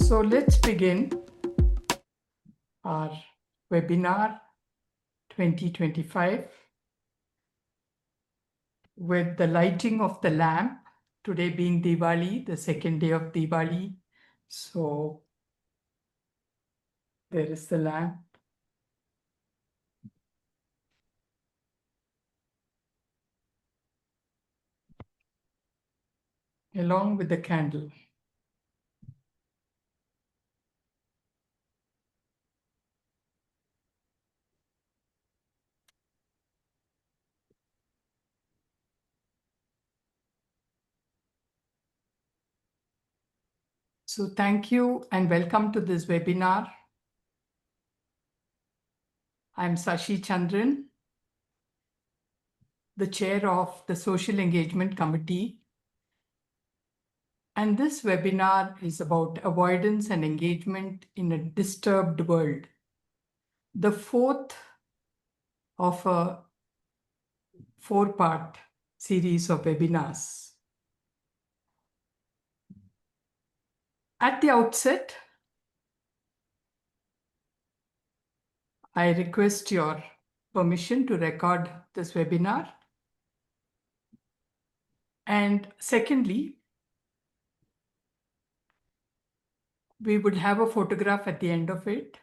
So let's begin our webinar 2025 with the lighting of the lamp, today being Diwali, the second day of Diwali. So there is the lamp. Along with the candle. So thank you and welcome to this webinar. I'm Sashi Chandran, the chair of the Social Engagement Committee. And this webinar is about avoidance and engagement in a disturbed world. The fourth of a four-part series of webinars. At the outset, I request your permission to record this webinar. And secondly, we would have a photograph at the end of it.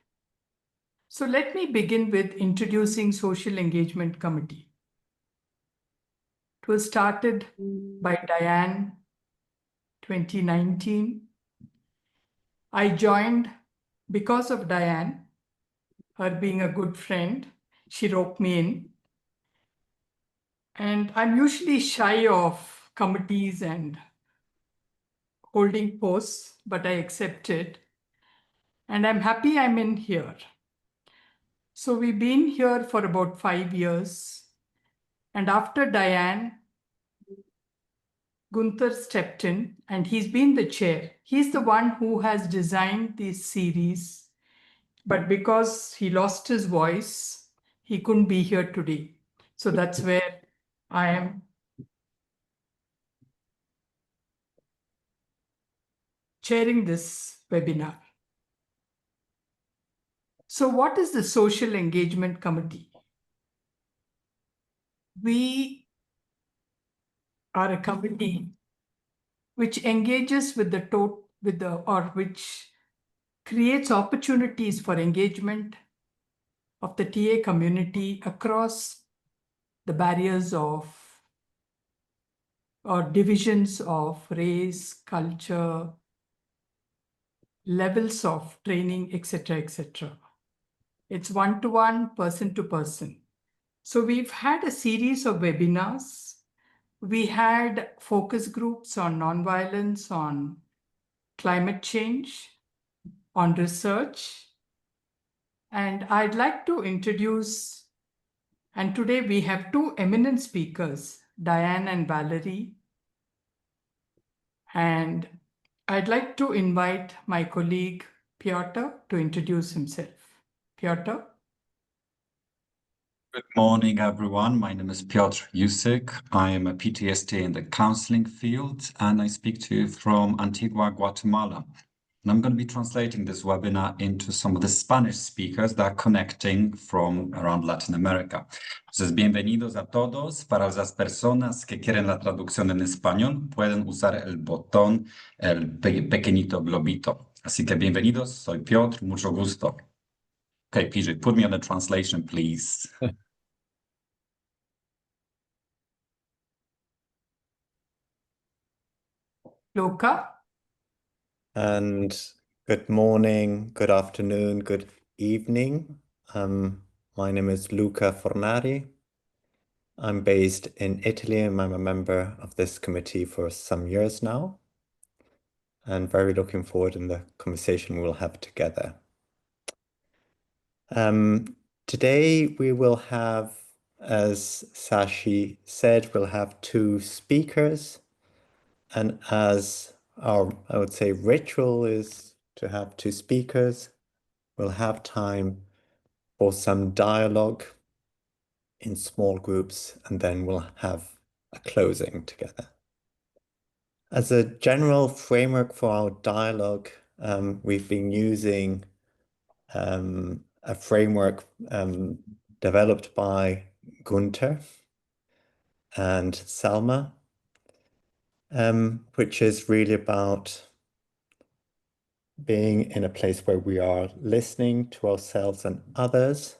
So let me begin with introducing Social Engagement Committee. It was started by Diane, 2019. I joined because of Diane, her being a good friend. She roped me in. And I'm usually shy of committees and holding posts, but I accepted. And I'm happy I'm in here. So we've been here for about 5 years. And after Diane, Gunther stepped in and he's been the chair. He's the one who has designed this series. But because he lost his voice, he couldn't be here today. So that's where I am chairing this webinar. So what is the Social Engagement Committee? We are a committee which engages with which creates opportunities for engagement of the TA community across the barriers of or divisions of race, culture, levels of training, etc., etc. It's one-to-one, person-to-person. So we've had a series of webinars. We had focus groups on nonviolence, on climate change, on research. And I'd like to introduce, and today we have two eminent speakers, Diane and Valerie. And I'd like to invite my colleague, Piotr, to introduce himself. Piotr? Good morning, everyone. My name is Piotr Jusek. I am a PTSD in the counseling field, and I speak to you from Antigua, Guatemala. And I'm going to be translating this webinar into some of the Spanish speakers that are connecting from around Latin America. Entonces, bienvenidos a todos. Para las personas que quieren la traducción en español, pueden usar el botón, el pequeñito globito. Así que bienvenidos, soy Piotr, mucho gusto. Okay, PJ, put me on the translation, please. Luca? And good morning, good afternoon, good evening. My name is Luca Fornari. I'm based in Italy and I'm a member of this committee for some years now. And very looking forward in the conversation we'll have together. Today we will have, as Sashi said, we'll have two speakers. And as our, I would say, ritual is to have two speakers, we'll have time for some dialogue in small groups, and then we'll have a closing together. As a general framework for our dialogue, we've been using a framework developed by Gunther and Salma, which is really about being in a place where we are listening to ourselves and others,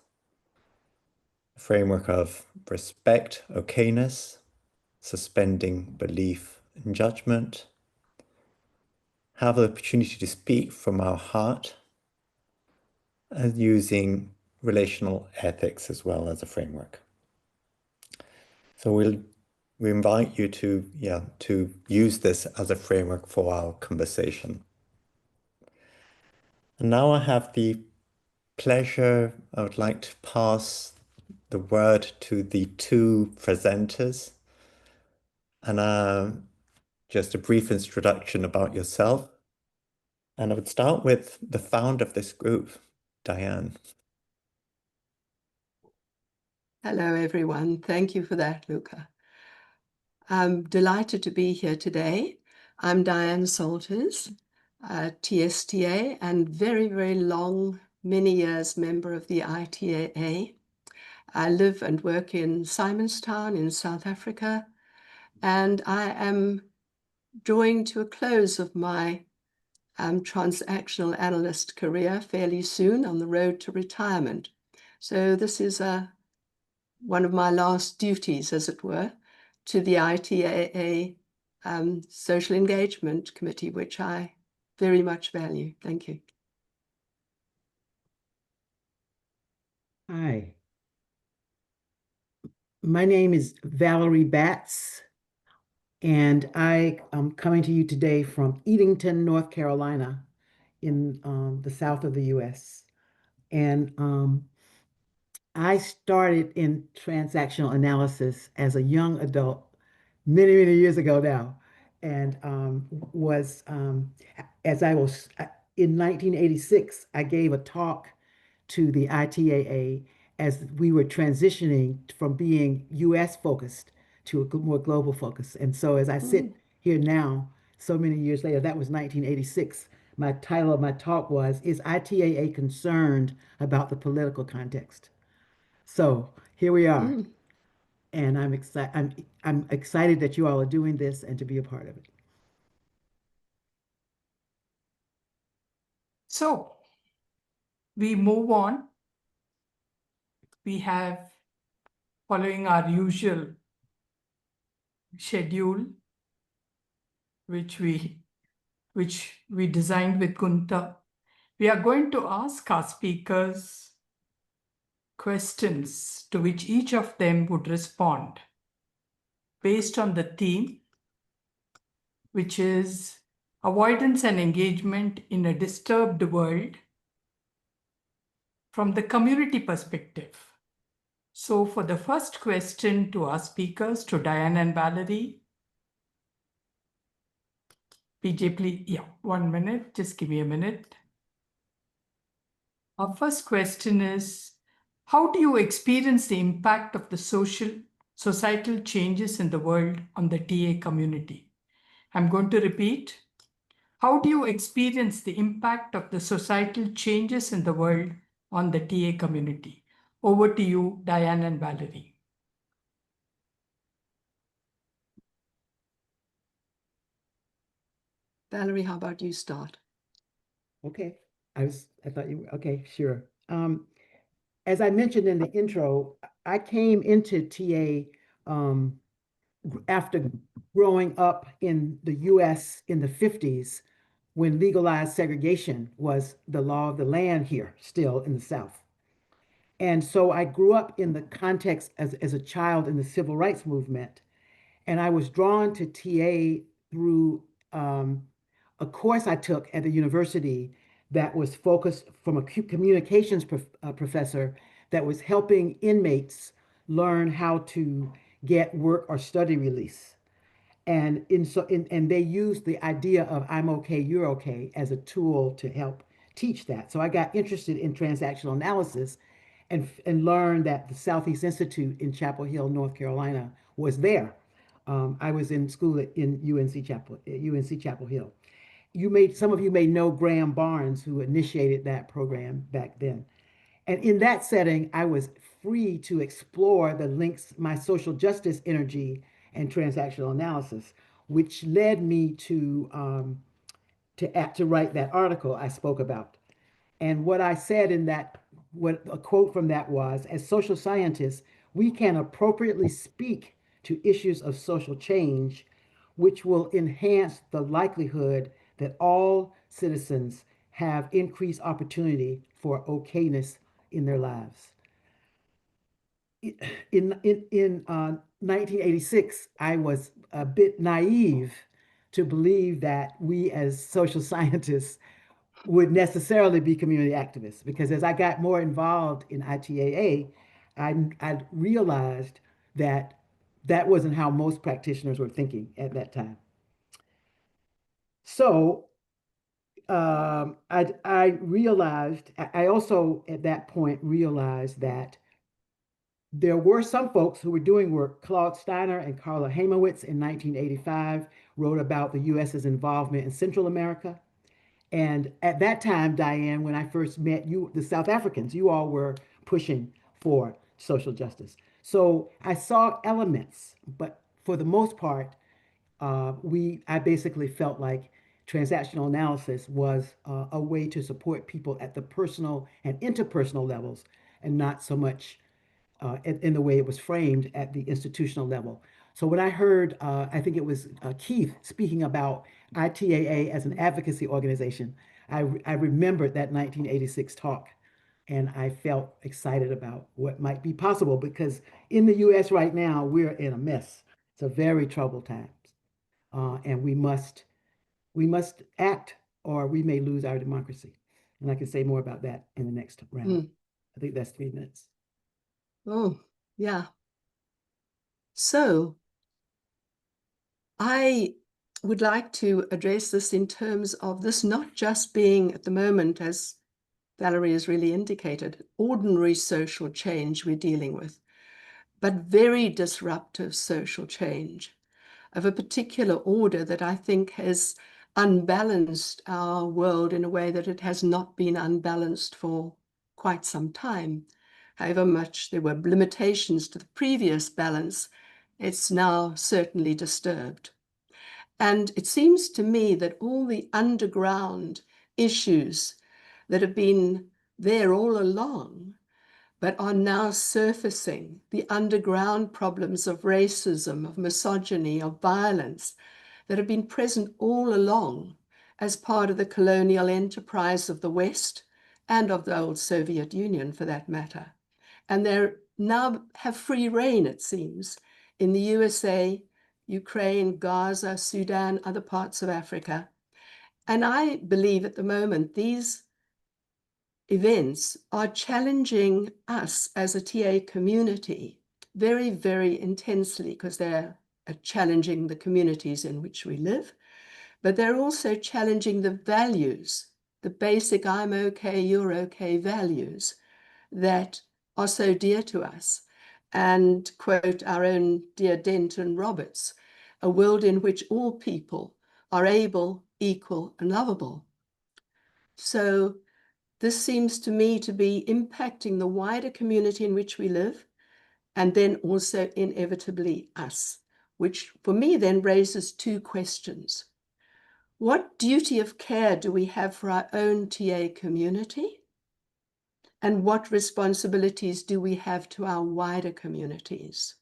a framework of respect, okayness, suspending belief and judgment, have the opportunity to speak from our heart, and using relational ethics as well as a framework. So we invite you to use this as a framework for our conversation. And now I have the pleasure, I would like to pass the word to the two presenters. And just a brief introduction about yourself. And I would start with the founder of this group, Diane. Hello, everyone. Thank you for that, Luca. I'm delighted to be here today. I'm Diane Salters, TSTA, and very, very long, many years member of the ITAA. I live and work in Simonstown in South Africa, and I am drawing to a close of my transactional analyst career fairly soon on the road to retirement. So this is one of my last duties, as it were, to the ITAA Social Engagement Committee, which I very much value. Thank you. Hi, my name is Valerie Batts, and I am coming to you today from Edenton, North Carolina, in the south of the US. And I started in transactional analysis as a young adult many, many years ago now, and as I was in 1986, I gave a talk to the ITAA as we were transitioning from being US focused to a more global focus. And so as I sit here now, so many years later, that was 1986. My title of my talk was, Is ITAA Concerned About the Political Context? So here we are. And I'm excited that you all are doing this and to be a part of it. So we move on. We have, following our usual schedule, which we designed with Gunther, we are going to ask our speakers questions to which each of them would respond based on the theme, which is avoidance and engagement in a disturbed world from the community perspective. So for the first question to our speakers, to Diane and Valerie, PJ, please, 1 minute, just give me a minute. Our first question is, how do you experience the impact of the societal changes in the world on the TA community? I'm going to repeat. How do you experience the impact of the societal changes in the world on the TA community? Over to you, Diane and Valerie. Valerie, how about you start? Okay. I thought you, okay, sure. As I mentioned in the intro, I came into TA after growing up in the US in the 50s when legalized segregation was the law of the land here, still in the South. And so I grew up in the context as a child in the civil rights movement. And I was drawn to TA through a course I took at the university that was focused from a communications professor that was helping inmates learn how to get work or study release. And they used the idea of I'm okay, you're okay as a tool to help teach that. So I got interested in transactional analysis and learned that the Southeast Institute in Chapel Hill, North Carolina was there. I was in school in UNC Chapel Hill. some of you may know Graham Barnes, who initiated that program back then. And in that setting, I was free to explore the links, my social justice energy and transactional analysis, which led me to write that article I spoke about. And what I said in that, what a quote from that was, as social scientists, we can appropriately speak to issues of social change, which will enhance the likelihood that all citizens have increased opportunity for okayness in their lives. In 1986, I was a bit naive to believe that we as social scientists would necessarily be community activists, because as I got more involved in ITAA, I realized that that wasn't how most practitioners were thinking at that time. So I realized, I also at that point realized that there were some folks who were doing work. Claude Steiner and Carla Heimowitz in 1985 wrote about the US's involvement in Central America. And at that time, Diane, when I first met you, the South Africans, you all were pushing for social justice. So I saw elements, but for the most part, I basically felt like transactional analysis was a way to support people at the personal and interpersonal levels, and not so much in the way it was framed at the institutional level. So when I heard, I think it was Keith speaking about ITAA as an advocacy organization, I remembered that 1986 talk, and I felt excited about what might be possible, because in the US right now, we're in a mess. It's a very troubled times. And we must act, or we may lose our democracy. And I can say more about that in the next round. I think that's 3 minutes. Oh, yeah. So I would like to address this in terms of this not just being at the moment, as Valerie has really indicated, ordinary social change we're dealing with, but very disruptive social change of a particular order that I think has unbalanced our world in a way that it has not been unbalanced for quite some time. However much there were limitations to the previous balance, it's now certainly disturbed. And it seems to me that all the underground issues that have been there all along, but are now surfacing, the underground problems of racism, of misogyny, of violence, that have been present all along as part of the colonial enterprise of the West and of the old Soviet Union, for that matter. And they now have free reign, it seems, in the USA, Ukraine, Gaza, Sudan, other parts of Africa. And I believe at the moment these events are challenging us as a TA community very, very intensely, because they're challenging the communities in which we live, but they're also challenging the values, the basic I'm okay, you're okay values that are so dear to us. And quote our own dear Denton Roberts, a world in which all people are able, equal, and lovable. So this seems to me to be impacting the wider community in which we live, and then also inevitably us, which for me then raises 2 questions. What duty of care do we have for our own TA community? And what responsibilities do we have to our wider communities?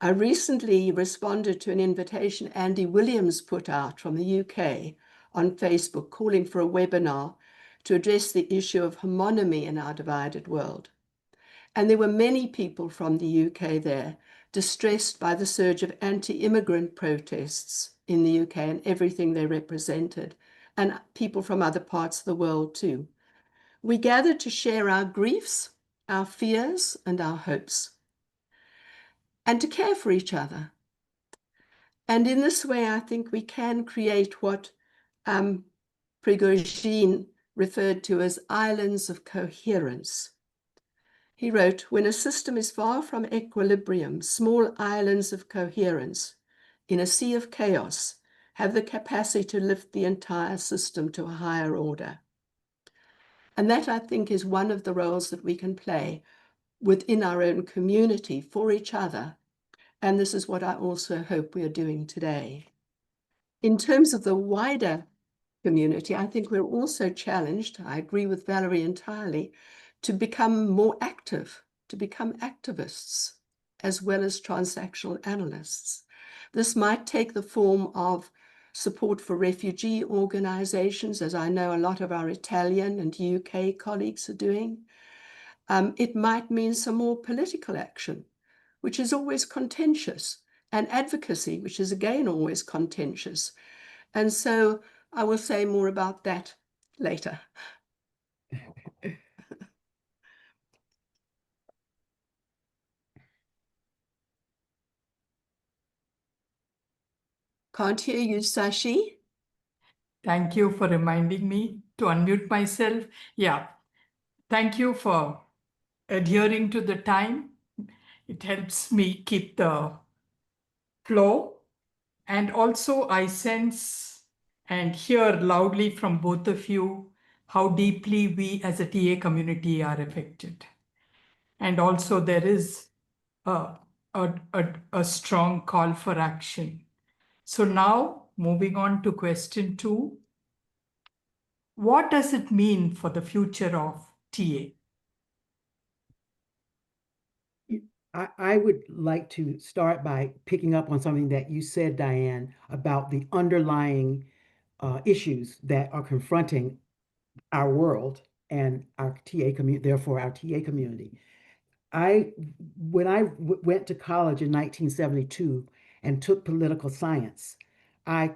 I recently responded to an invitation Andy Williams put out from the UK on Facebook, calling for a webinar to address the issue of homonymy in our divided world. And there were many people from the UK there, distressed by the surge of anti-immigrant protests in the UK and everything they represented, and people from other parts of the world too. We gathered to share our griefs, our fears, and our hopes, and to care for each other. And in this way, I think we can create what Prigogine referred to as islands of coherence. He wrote, when a system is far from equilibrium, small islands of coherence in a sea of chaos have the capacity to lift the entire system to a higher order. And that, I think, is one of the roles that we can play within our own community for each other. And this is what I also hope we are doing today. In terms of the wider community, I think we're also challenged, I agree with Valerie entirely, to become more active, to become activists, as well as transactional analysts. This might take the form of support for refugee organizations, as I know a lot of our Italian and UK colleagues are doing. It might mean some more political action, which is always contentious, and advocacy, which is again always contentious. And so I will say more about that later. Can't hear you, Sashi. Thank you for reminding me to unmute myself. Yeah, thank you for adhering to the time. It helps me keep the flow. And also, I sense and hear loudly from both of you how deeply we as a TA community are affected. And also, there is a strong call for action. So now, moving on to question 2. What does it mean for the future of TA? I would like to start by picking up on something that you said, Diane, about the underlying issues that are confronting our world and our TA community, therefore our TA community. When I went to college in 1972 and took political science, I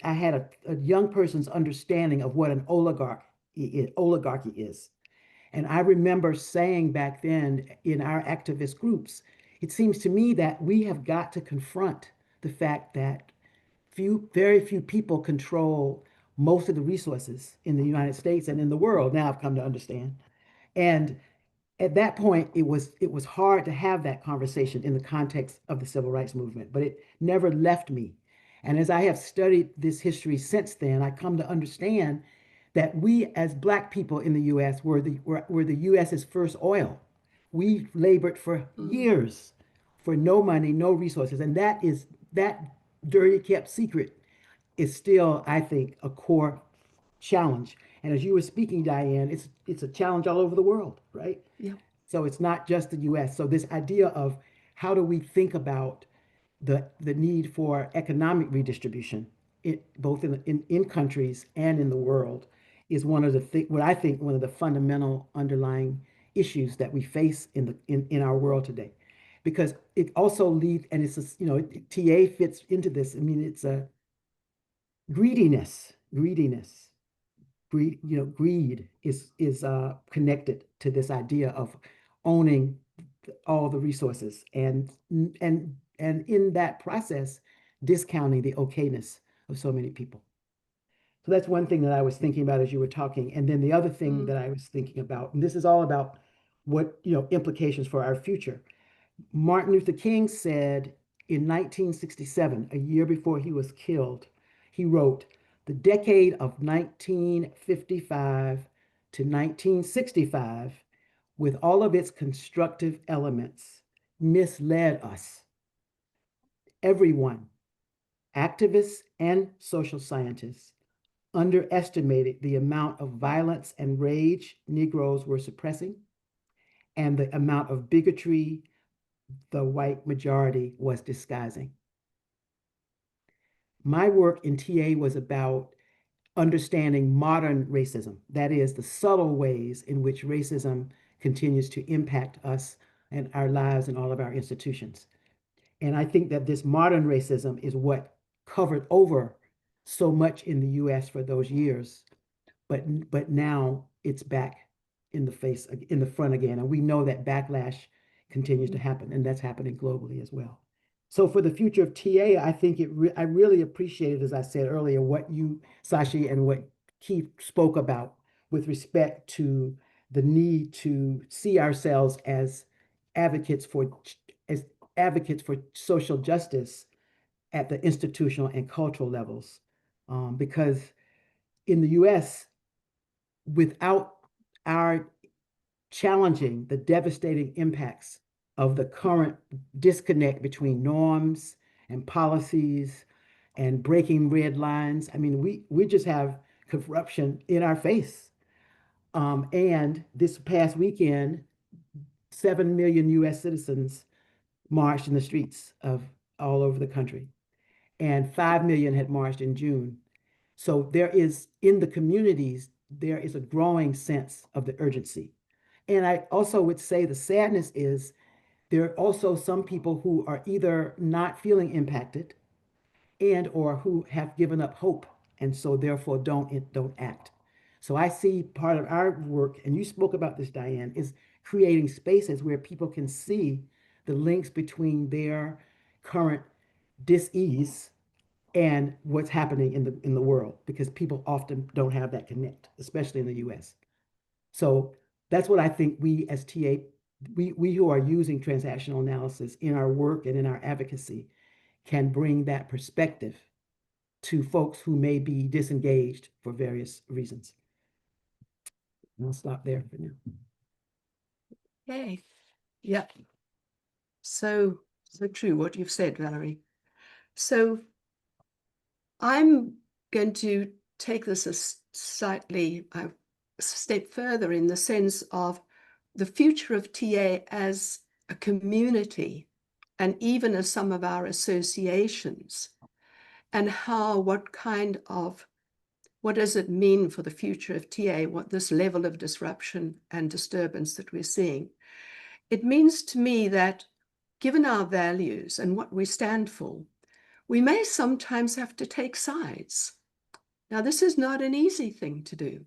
had a young person's understanding of what an oligarchy is. And I remember saying back then in our activist groups, it seems to me that we have got to confront the fact that very few people control most of the resources in the United States and in the world. Now I've come to understand. And at that point, it was hard to have that conversation in the context of the civil rights movement, but it never left me. And as I have studied this history since then, I come to understand that we as Black people in the U.S. were the U.S.'s first oil. We labored for years for no money, no resources, and that dirty kept secret is still, I think, a core challenge. And as you were speaking, Diane, it's a challenge all over the world, right? Yeah. So it's not just the US. So this idea of how do we think about the need for economic redistribution, both in countries and in the world, is one of what I think one of the fundamental underlying issues that we face in our world today. Because it also leads, and TA fits into this. I mean, it's a greediness. Greed is connected to this idea of owning all the resources and in that process discounting the okayness of so many people. So that's one thing that I was thinking about as you were talking. And then the other thing that I was thinking about, and this is all about what implications for our future. Martin Luther King said in 1967, a year before he was killed, he wrote, "The decade of 1955 to 1965, with all of its constructive elements, misled us. Everyone, activists and social scientists, underestimated the amount of violence and rage Negroes were suppressing and the amount of bigotry the white majority was disguising." My work in TA was about understanding modern racism, that is, the subtle ways in which racism continues to impact us and our lives and all of our institutions. And I think that this modern racism is what covered over so much in the US for those years. But now it's back in the front again. And we know that backlash continues to happen, and that's happening globally as well. So for the future of TA, I think I really appreciated, as I said earlier, what you, Sashi, and what Keith spoke about with respect to the need to see ourselves as advocates for social justice at the institutional and cultural levels. Because in the US, without our challenging the devastating impacts of the current disconnect between norms and policies and breaking red lines, I mean, we just have corruption in our face. And this past weekend, 7 million US citizens marched in the streets of all over the country, and 5 million had marched in June. So there is, in the communities, there is a growing sense of the urgency. And I also would say the sadness is there are also some people who are either not feeling impacted and or who have given up hope, and so therefore don't act. So I see part of our work, and you spoke about this, Diane, is creating spaces where people can see the links between their current dis-ease and what's happening in the world, because people often don't have that connect, especially in the US. So that's what I think we as TA, we who are using transactional analysis in our work and in our advocacy can bring that perspective to folks who may be disengaged for various reasons. And I'll stop there for now. Okay. Yeah. So true what you've said, Valerie. So I'm going to take this a slightly step further in the sense of the future of TA as a community and even as some of our associations, and what does it mean for the future of TA, what this level of disruption and disturbance that we're seeing. It means to me that given our values and what we stand for, we may sometimes have to take sides. Now, this is not an easy thing to do.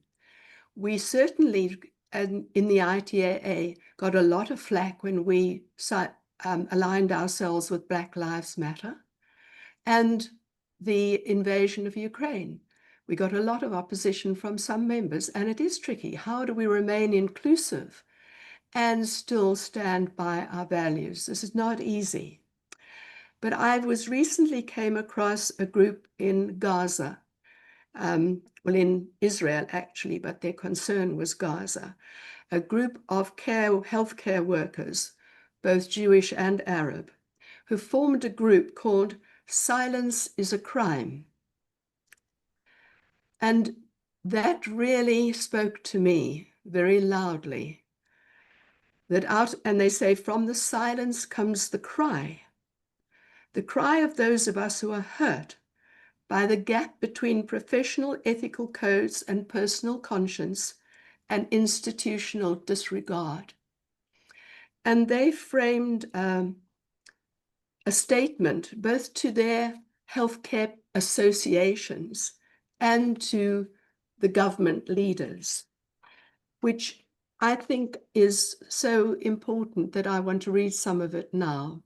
We certainly, in the ITAA, got a lot of flack when we aligned ourselves with Black Lives Matter and the invasion of Ukraine. We got a lot of opposition from some members, and it is tricky. How do we remain inclusive and still stand by our values? This is not easy. But I recently came across a group in Gaza, well, in Israel actually, but their concern was Gaza, a group of healthcare workers, both Jewish and Arab, who formed a group called Silence is a Crime. And that really spoke to me very loudly. And they say, from the silence comes the cry of those of us who are hurt by the gap between professional ethical codes and personal conscience and institutional disregard. And they framed a statement both to their healthcare associations and to the government leaders, which I think is so important that I want to read some of it now.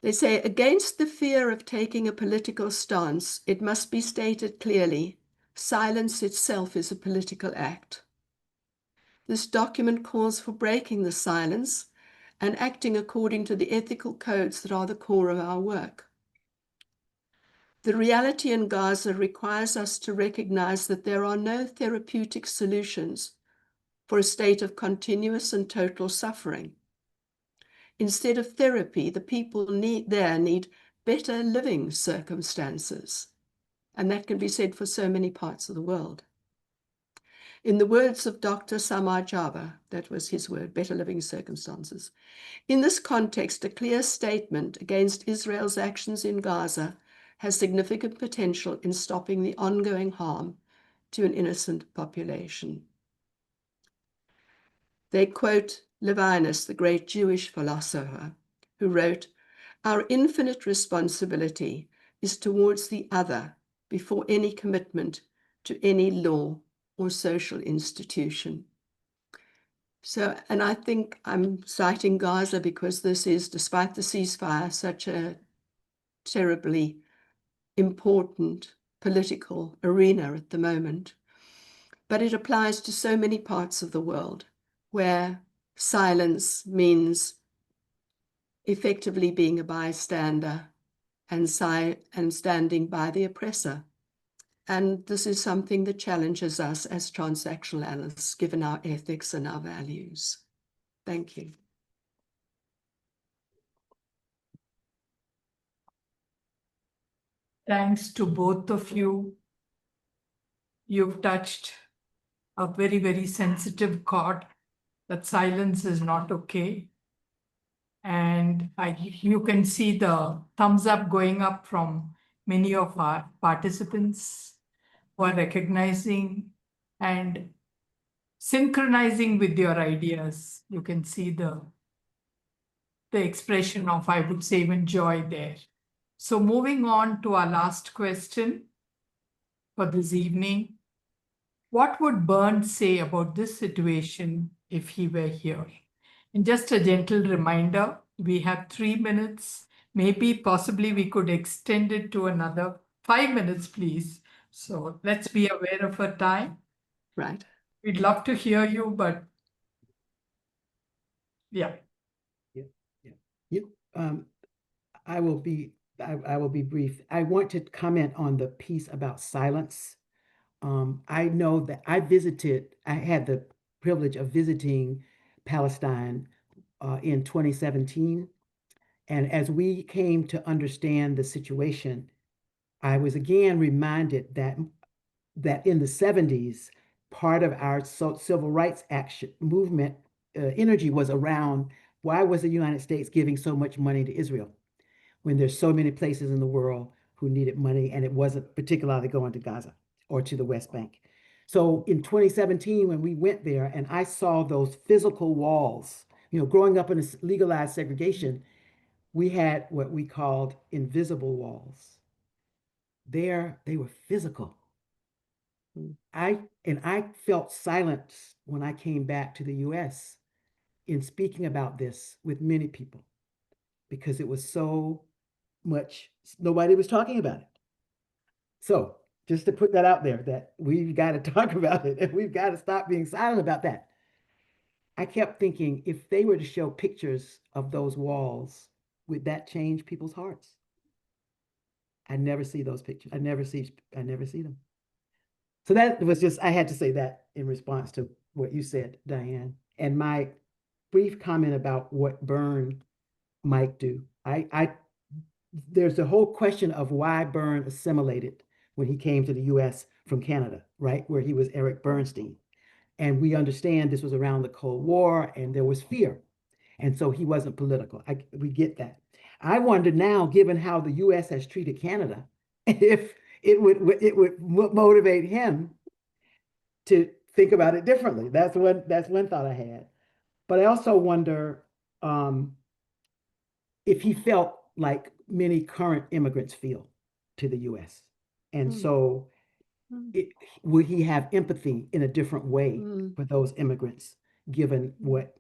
They say, against the fear of taking a political stance, it must be stated clearly, silence itself is a political act. This document calls for breaking the silence and acting according to the ethical codes that are the core of our work. The reality in Gaza requires us to recognize that there are no therapeutic solutions for a state of continuous and total suffering. Instead of therapy, the people need better living circumstances. And that can be said for so many parts of the world. In the words of Dr. Samar Java, that was his word, better living circumstances. In this context, a clear statement against Israel's actions in Gaza has significant potential in stopping the ongoing harm to an innocent population. They quote Levinas, the great Jewish philosopher, who wrote, "Our infinite responsibility is towards the other before any commitment to any law or social institution." So, and I think I'm citing Gaza because this is, despite the ceasefire, such a terribly important political arena at the moment. But it applies to so many parts of the world where silence means effectively being a bystander and standing by the oppressor. And this is something that challenges us as transactional analysts, given our ethics and our values. Thank you. Thanks to both of you. You've touched a very, very sensitive chord that silence is not okay. And you can see the thumbs up going up from many of our participants who are recognizing and synchronizing with your ideas. You can see the expression of, I would say, even joy there. So moving on to our last question for this evening. What would Burns say about this situation if he were here? And just a gentle reminder, we have 3 minutes. Maybe possibly we could extend it to another 5 minutes, please. So let's be aware of our time. Right. We'd love to hear you, but yeah. I will be brief. I want to comment on the piece about silence. I know that I had the privilege of visiting Palestine in 2017. And as we came to understand the situation, I was again reminded that in the 70s, part of our civil rights action movement energy was around why was the United States giving so much money to Israel when there's so many places in the world who needed money and it wasn't particularly going to Gaza or to the West Bank. So in 2017, when we went there and I saw those physical walls, growing up in a legalized segregation, we had what we called invisible walls. There, they were physical. I felt silence when I came back to the US in speaking about this with many people because it was so much, nobody was talking about it. So just to put that out there, that we've got to talk about it and we've got to stop being silent about that. I kept thinking, if they were to show pictures of those walls, would that change people's hearts? I never see those pictures. I never see them. So that was just, I had to say that in response to what you said, Diane. And my brief comment about what Byrne might do. There's a whole question of why Byrne assimilated when he came to the US from Canada, right? Where he was Eric Bernstein. And we understand this was around the Cold War and there was fear. And so he wasn't political. We get that. I wonder now, given how the US has treated Canada, if it would motivate him to think about it differently. That's one thought I had. But I also wonder if he felt like many current immigrants feel to the US. And so would he have empathy in a different way for those immigrants, given what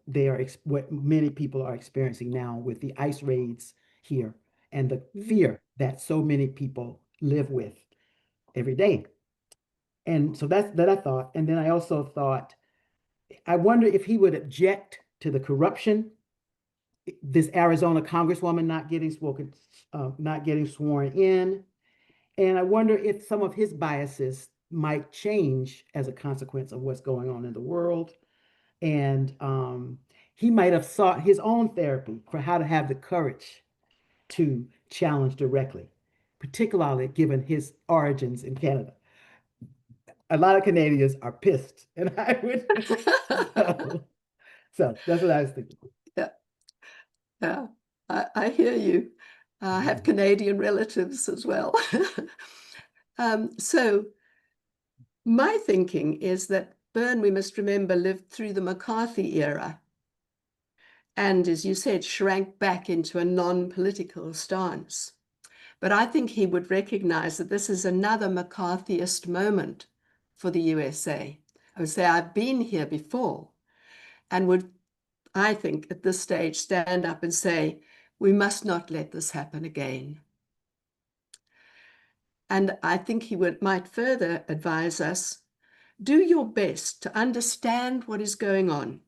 many people are experiencing now with the ICE raids here and the fear that so many people live with every day? And so that I thought. And then I also thought, I wonder if he would object to the corruption, this Arizona congresswoman not getting sworn in. And I wonder if some of his biases might change as a consequence of what's going on in the world. And he might have sought his own therapy for how to have the courage to challenge directly, particularly given his origins in Canada. A lot of Canadians are pissed, and I would. So that's what I was thinking. Yeah, I hear you. I have Canadian relatives as well. So my thinking is that Byrne, we must remember, lived through the McCarthy era. And as you said, shrank back into a non-political stance. But I think he would recognize that this is another McCarthyist moment for the USA. I would say, I've been here before, and would, I think, at this stage, stand up and say, we must not let this happen again. And I think he might further advise us, do your best to understand what is going on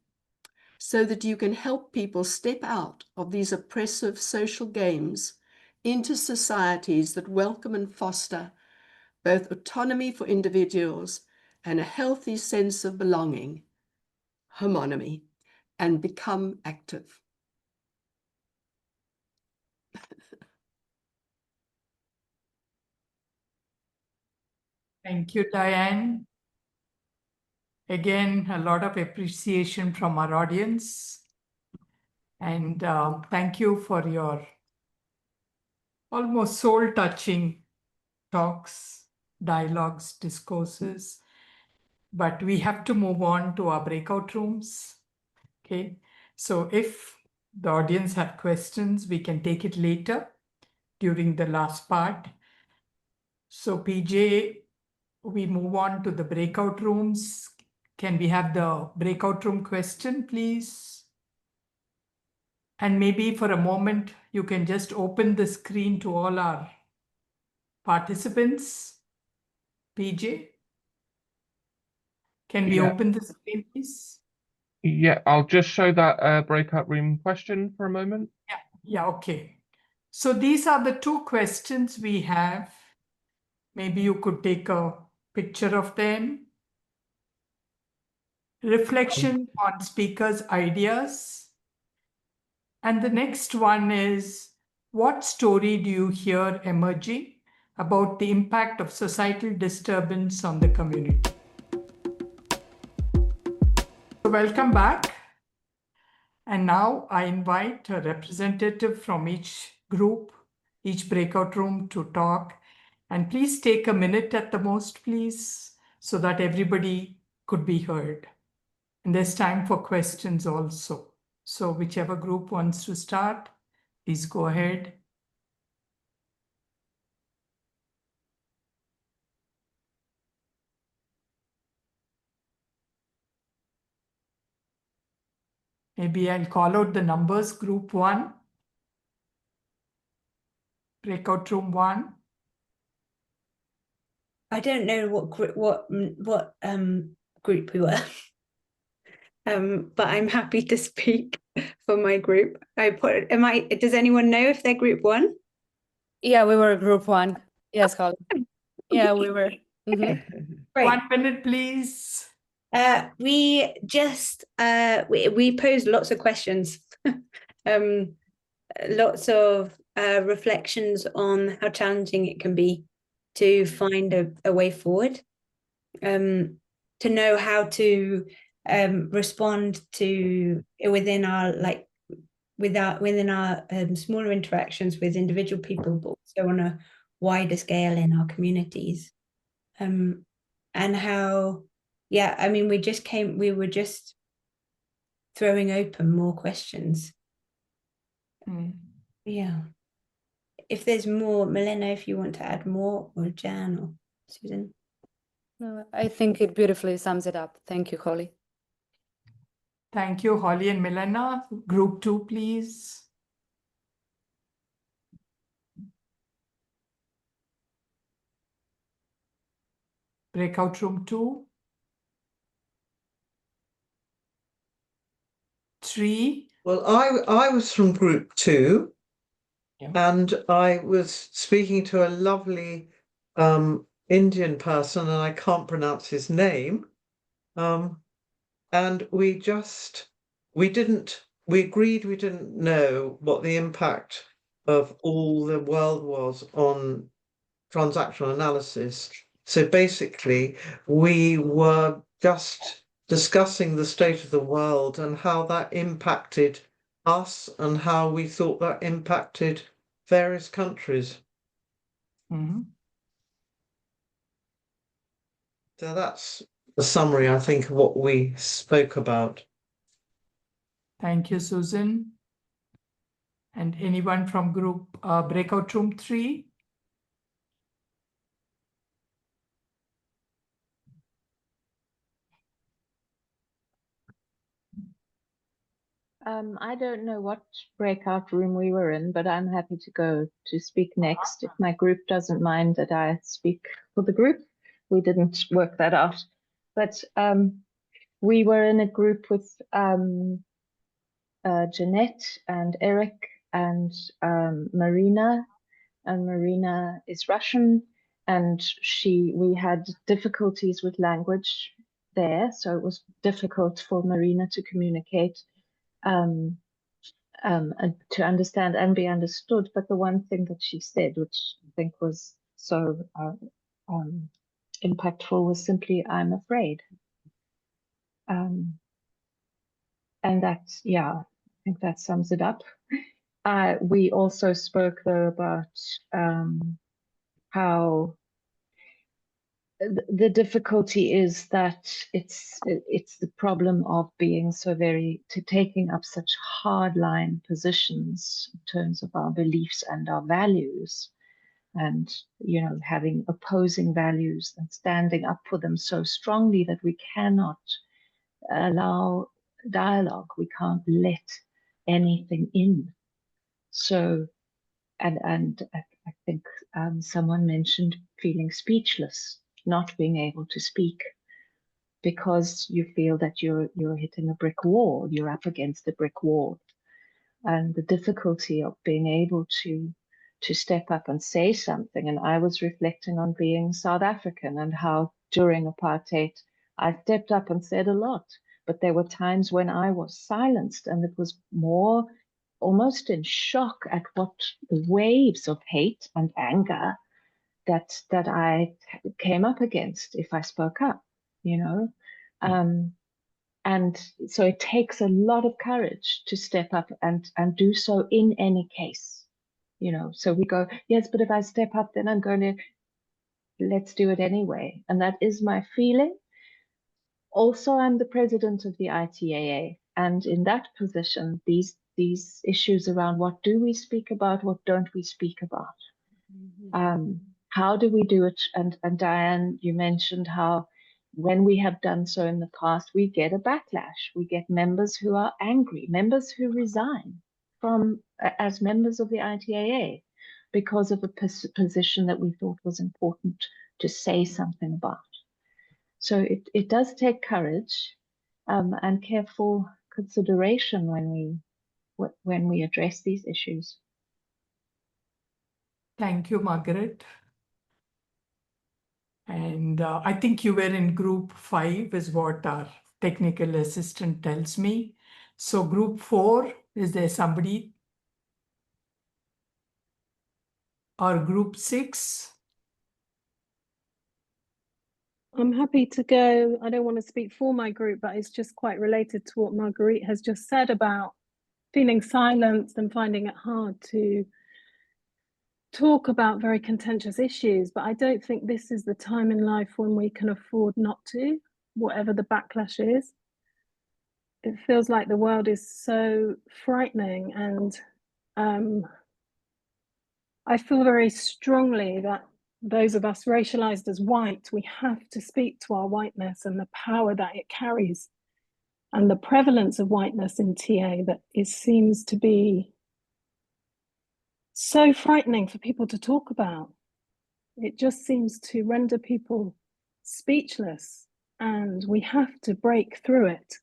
so that you can help people step out of these oppressive social games into societies that welcome and foster both autonomy for individuals and a healthy sense of belonging, homonomy, and become active. Thank you, Diane. Again, a lot of appreciation from our audience. And thank you for your almost soul-touching talks, dialogues, discourses. But we have to move on to our breakout rooms. Okay, so if the audience have questions, we can take it later during the last part. So PJ, we move on to the breakout rooms. Can we have the breakout room question, please? And maybe for a moment, you can just open the screen to all our participants. PJ, can we open the screen, please? Yeah, I'll just show that breakout room question for a moment. Yeah, okay. So these are the two questions we have. Maybe you could take a picture of them. Reflection on speakers' ideas. And the next one is, what story do you hear emerging about the impact of societal disturbance on the community? So welcome back. And now I invite a representative from each group, each breakout room to talk. And please take a minute at the most, please, so that everybody could be heard. And there's time for questions also. So whichever group wants to start, please go ahead. Maybe I'll call out the numbers. Group 1, breakout room 1. I don't know what group we were. But I'm happy to speak for my group. Does anyone know if they're group 1? Yeah, we were group 1. Yes, Holly. Yeah, we were. Great. 1 minute, please. We just we posed lots of questions, lots of reflections on how challenging it can be to find a way forward, to know how to respond to within our smaller interactions with individual people, but also on a wider scale in our communities, and how, yeah, I mean, we were just throwing open more questions. Yeah. If there's more, Milena, if you want to add more, or Jan or Susan. No, I think it beautifully sums it up. Thank you, Holly. Thank you, Holly and Milena. Group 2, please. Breakout room 2. 3. Well, I was from group 2, Yeah. and I was speaking to a lovely Indian person, and I can't pronounce his name. And we agreed we didn't know what the impact of all the world was on transactional analysis. So basically, we were just discussing the state of the world and how that impacted us and how we thought that impacted various countries. Mm-hmm. So that's a summary, I think, of what we spoke about. Thank you, Susan. And anyone from group breakout room 3? I don't know what breakout room we were in, but I'm happy to go to speak next if my group doesn't mind that I speak for the group. We didn't work that out, but we were in a group with Jeanette and Eric and Marina and Marina is Russian, and we had difficulties with language there, so it was difficult for Marina to communicate and to understand and be understood. But the one thing that she said, which I think was so impactful, was simply, "I'm afraid." And that's, yeah, I think that sums it up. We also spoke though about how the difficulty is that it's the problem of being so taking up such hardline positions in terms of our beliefs and our values, and having opposing values and standing up for them so strongly that we cannot allow dialogue, we can't let anything in. So, and I think someone mentioned feeling speechless, not being able to speak, because you feel that you're hitting a brick wall, you're up against a brick wall, and the difficulty of being able to step up and say something. And I was reflecting on being South African and how during apartheid I stepped up and said a lot, but there were times when I was silenced, and it was more almost in shock at what the waves of hate and anger that I came up against if I spoke up, and so it takes a lot of courage to step up and do so in any case, so we go, yes, but if I step up, then I'm going to, let's do it anyway. And that is my feeling. Also, I'm the president of the ITAA, and in that position, these issues around what do we speak about, what don't we speak about, how do we do it? And Diane, you mentioned how when we have done so in the past, we get a backlash. We get members who are angry, members who resign as members of the ITAA because of a position that we thought was important to say something about. So it does take courage and careful consideration when we address these issues. Thank you, Margaret. And I think you were in group 5 is what our technical assistant tells me. So group 4, is there somebody? Or group 6? I'm happy to go. I don't want to speak for my group, but it's just quite related to what Marguerite has just said about feeling silenced and finding it hard to talk about very contentious issues. But I don't think this is the time in life when we can afford not to, whatever the backlash is. It feels like the world is so frightening, and I feel very strongly that those of us racialized as white, we have to speak to our whiteness and the power that it carries, and the prevalence of whiteness in TA that it seems to be so frightening for people to talk about. It just seems to render people speechless, and we have to break through it.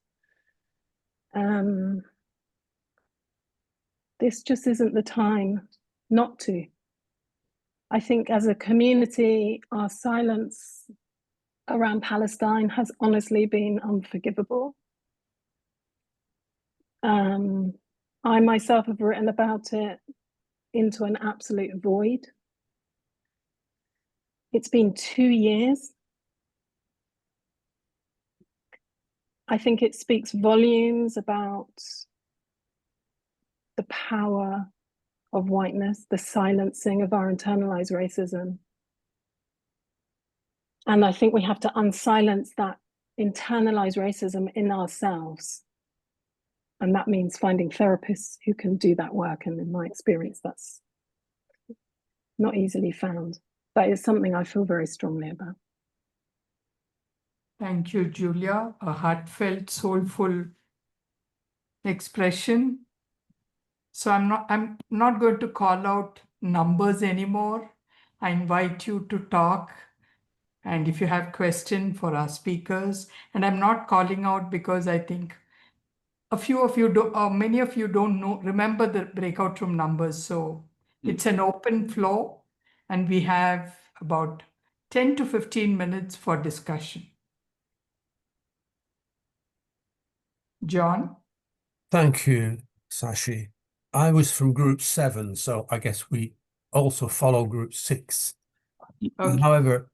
This just isn't the time not to. I think as a community, our silence around Palestine has honestly been unforgivable. I myself have written about it into an absolute void. It's been 2 years. I think it speaks volumes about the power of whiteness, the silencing of our internalized racism. And I think we have to unsilence that internalized racism in ourselves. And that means finding therapists who can do that work. And in my experience, that's not easily found. But it's something I feel very strongly about. Thank you, Julia. A heartfelt, soulful expression. So I'm not going to call out numbers anymore. I invite you to talk. And if you have questions for our speakers, and I'm not calling out because I think a few of you, many of you don't remember the breakout room numbers. So It's an open floor, and we have about 10 to 15 minutes for discussion. John? Thank you, Sashi. I was from group 7, so I guess we also follow group 6. Okay. However,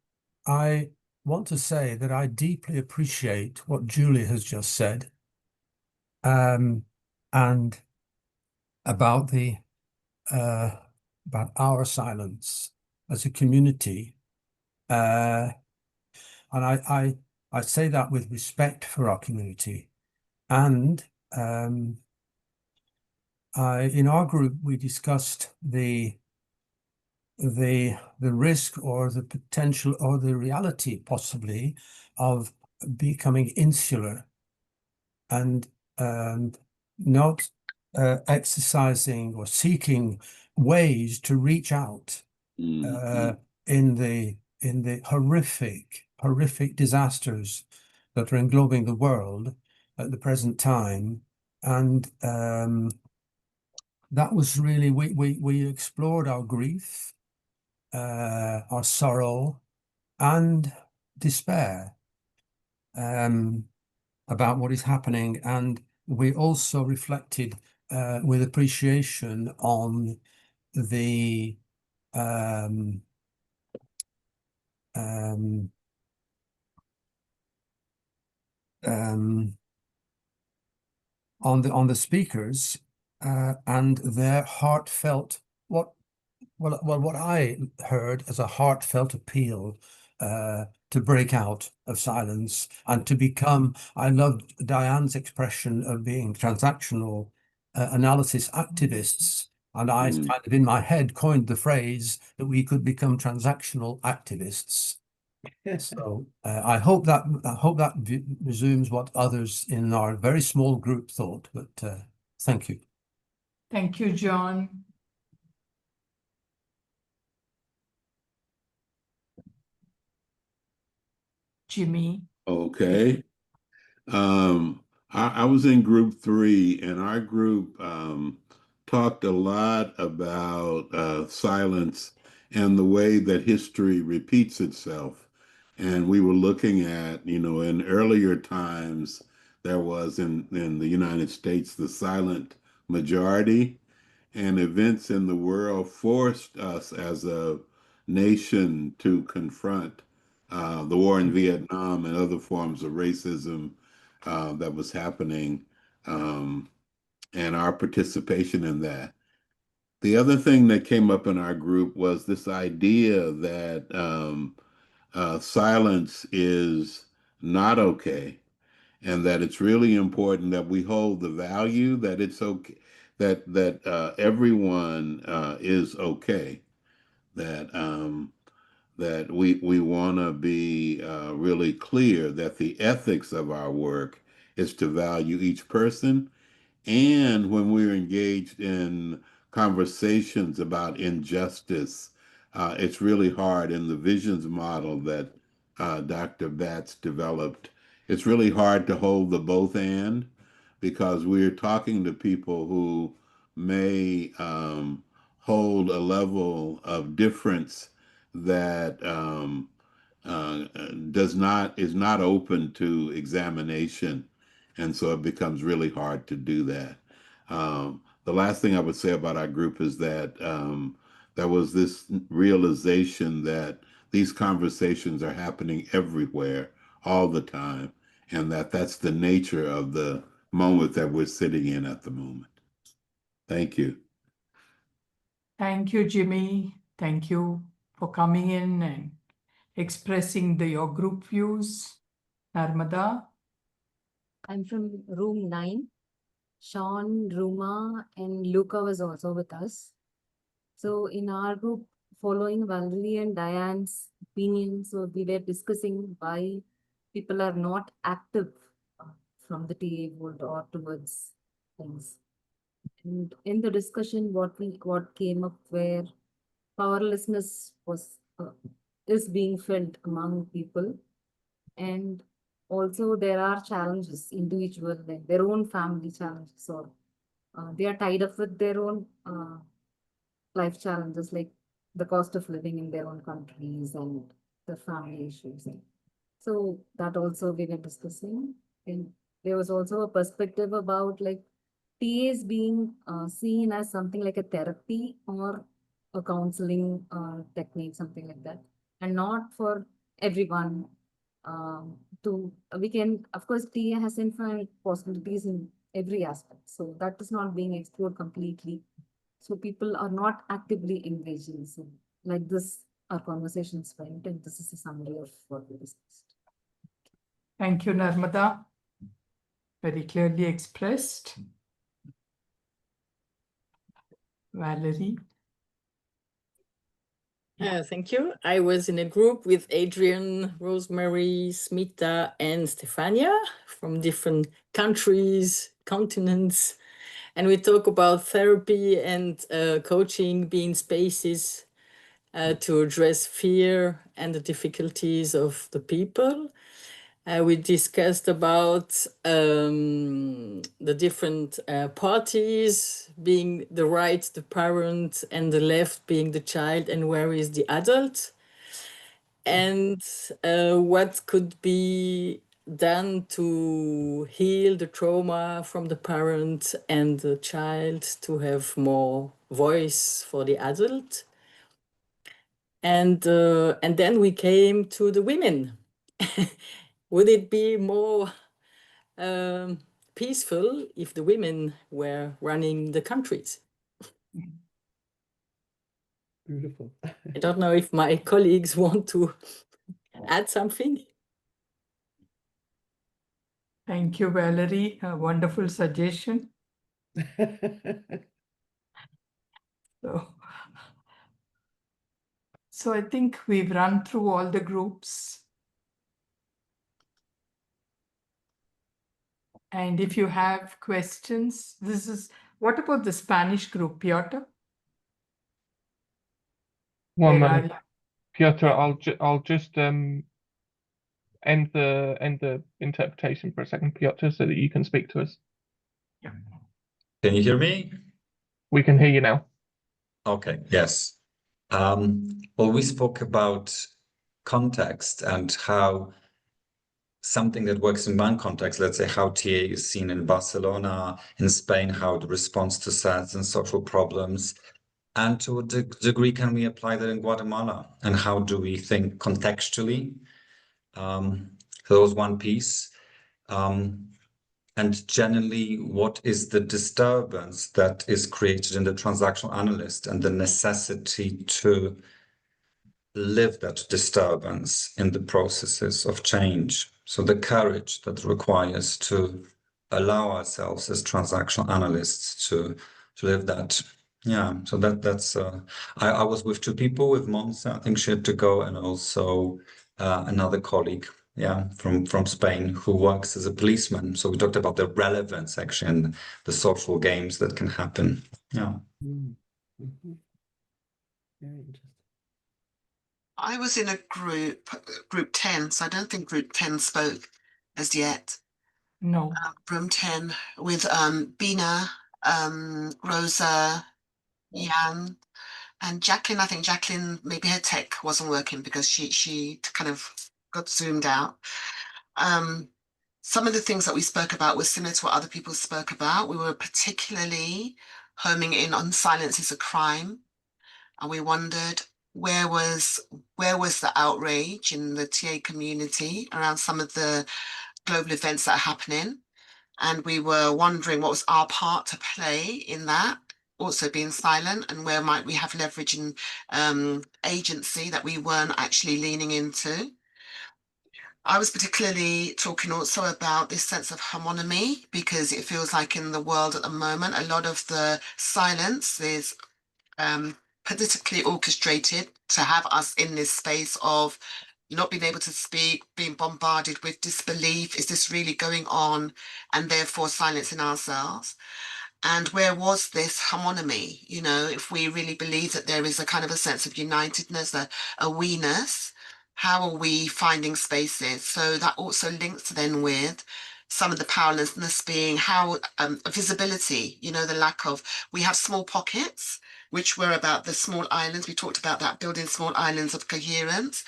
I want to say that I deeply appreciate what Julie has just said, and about about our silence as a community. And I say that with respect for our community. And in our group, we discussed the risk or the potential or the reality possibly of becoming insular and not exercising or seeking ways to reach out in the horrific disasters that are englobing the world at the present time. And that was really, we explored our grief, our sorrow and despair about what is happening. And we also reflected with appreciation on the on the speakers and their heartfelt what I heard as a heartfelt appeal to break out of silence and to become. I loved Diane's expression of being transactional analysis activists. And I kind of in my head coined the phrase that we could become transactional activists. So I hope that resumes what others in our very small group thought. But thank you. Thank you, John. Jimmy. Okay. I was in group 3, and our group talked a lot about silence and the way that history repeats itself. And we were looking at, in earlier times, there was in the United States the silent majority, and events in the world forced us as a nation to confront the war in Vietnam and other forms of racism that was happening, and our participation in that. The other thing that came up in our group was this idea that silence is not okay, and that it's really important that we hold the value that it's okay, that everyone is okay, that we want to be really clear that the ethics of our work is to value each person. And when we're engaged in conversations about injustice, it's really hard in the visions model that Dr. Batts developed. It's really hard to hold the both and, because we're talking to people who may hold a level of difference that is not open to examination, and so it becomes really hard to do that. The last thing I would say about our group is that there was this realization that these conversations are happening everywhere all the time, and that's the nature of the moment that we're sitting in at the moment. Thank you. Thank you, Jimmy. Thank you for coming in and expressing your group views. Narmada? I'm from room 9. Sean, Ruma, and Luca was also with us. So in our group, following Valerie and Diane's opinions, so we were discussing why people are not active from the TA board or towards things. And in the discussion, what came up where powerlessness is being felt among people, and also there are challenges, individual and their own family challenges, or they are tied up with their own life challenges like the cost of living in their own countries and the family issues. So that also we were discussing. And there was also a perspective about like TAs being seen as something like a therapy or a counseling technique, something like that, and not for everyone. We can, of course, TA has infinite possibilities in every aspect. So that is not being explored completely. So people are not actively engaging. So like this, our conversations went, and this is a summary of what we discussed. Thank you, Narmada. Very clearly expressed. Valerie. Thank you. I was in a group with Adrian, Rosemary, Smita, and Stefania from different countries, continents. And we talk about therapy and coaching being spaces to address fear and the difficulties of the people. We discussed about the different parties being the right, the parent, and the left being the child, and where is the adult, and what could be done to heal the trauma from the parent and the child to have more voice for the adult. And then we came to the women. Would it be more peaceful if the women were running the countries? Beautiful. I don't know if my colleagues want to add something. Thank you, Valerie. A wonderful suggestion. So I think we've run through all the groups. And if you have questions, what about the Spanish group, Piotr? One moment, Piotr. I'll just end the interpretation for a second, Piotr, so that you can speak to us. Yeah. Can you hear me? We can hear you now. Okay, yes. Well, we spoke about context and how something that works in one context, let's say how TA is seen in Barcelona, in Spain, how it responds to certain social problems, and to what degree can we apply that in Guatemala, and how do we think contextually? So that was one piece. And generally, what is the disturbance that is created in the transactional analyst and the necessity to live that disturbance in the processes of change? So the courage that requires to allow ourselves as transactional analysts to live that. Yeah, so that's I was with two people, with Monza, I think she had to go, and also another colleague, yeah, from Spain, who works as a policeman. So we talked about the relevance actually and the social games that can happen. Yeah. Mm-hmm. Very interesting. I was in a group 10, so I don't think group 10 spoke as yet. No. Room 10 with Bina, Rosa, Jan, and Jacqueline. I think Jacqueline, maybe her tech wasn't working because she kind of got zoomed out. Some of the things that we spoke about were similar to what other people spoke about. We were particularly homing in on silence is a crime. And we wondered where was the outrage in the TA community around some of the global events that are happening. And we were wondering what was our part to play in that, also being silent, and where might we have leverage and agency that we weren't actually leaning into. I was particularly talking also about this sense of harmony, because it feels like in the world at the moment, a lot of the silence is politically orchestrated to have us in this space of not being able to speak, being bombarded with disbelief. Is this really going on? And therefore silencing ourselves. And where was this harmony? You know, if we really believe that there is a kind of a sense of unitedness, a we-ness, how are we finding spaces? So that also links then with some of the powerlessness being how visibility, you know, the lack of, we have small pockets. which were about the small islands. We talked about that, building small islands of coherence,